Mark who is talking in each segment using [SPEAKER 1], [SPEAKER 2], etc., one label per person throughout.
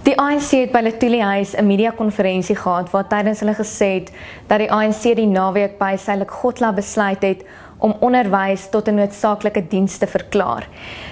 [SPEAKER 1] Die ANC het by Luthuli Huis 'n media-konferensie gehad waar tydens hulle gesê het dat die ANC die naweek by Sylik Gotla besluit het om onderwys tot 'n noodsaaklike diens te verklaar.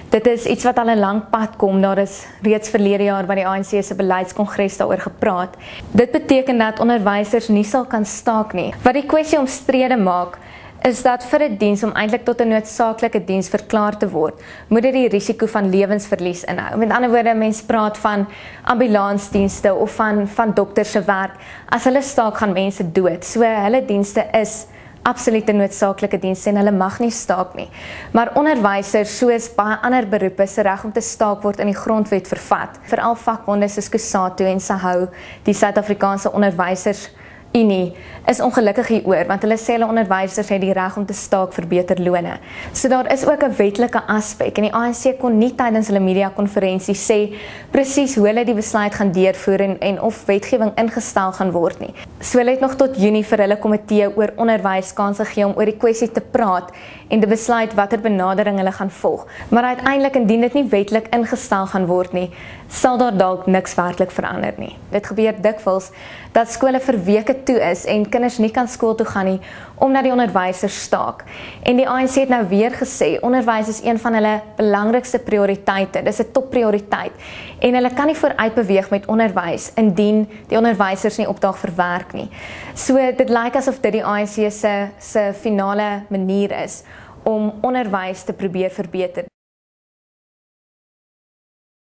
[SPEAKER 1] Dit is iets wat al 'n lang pad kom, daar is reeds verlede jaar by die ANC se beleidskongres daaroor gepraat. Dit beteken dat onderwysers nie sal kan staak nie. Wat die kwessie omstrede maak, is dat vir 'n diens om eintlik tot 'n noodsaaklike diens verklaar te word, moet dit die risiko van lewensverlies inhou. Met ander woorde, mense praat van ambulansdienste of van dokters se werk. As hulle staak, gaan mense dood. So hulle dienste is absoluut 'n noodsaaklike diens en hulle mag nie staak nie. Maar onderwysers, soos baie ander beroepe, se reg om te staak word in die grondwet vervat. Veral vakbonde soos COSATU en SAHAU, die Suid-Afrikaanse Onderwysers Unie, is ongelukkig hieroor, want hulle sê hulle onderwysers het die reg om te staak vir beter lone. So daar is ook 'n wetlike aspek en die ANC kon nie tydens hulle media-konferensie sê presies hoe hulle die besluit gaan deurvoer en of wetgewing ingestel gaan word nie. So hulle het nog tot Junie vir hulle komitee oor onderwys kans gegee om oor die kwessie te praat en te besluit watter benadering hulle gaan volg. Maar uiteindelik, indien dit nie wetlik ingestel gaan word nie, sal daar dalk niks werklik verander nie. Dit gebeur dikwels dat skole vir weke toe is en kinders nie kan skool toe gaan nie omdat die onderwysers staak. En die ANC het nou weer gesê onderwys is een van hulle belangrikste prioriteite. Dis 'n topprioriteit en hulle kan nie vooruit beweeg met onderwys indien die onderwysers nie opdaag vir werk nie. So dit lyk asof dit die ANC se finale manier is om onderwys te probeer verbeter.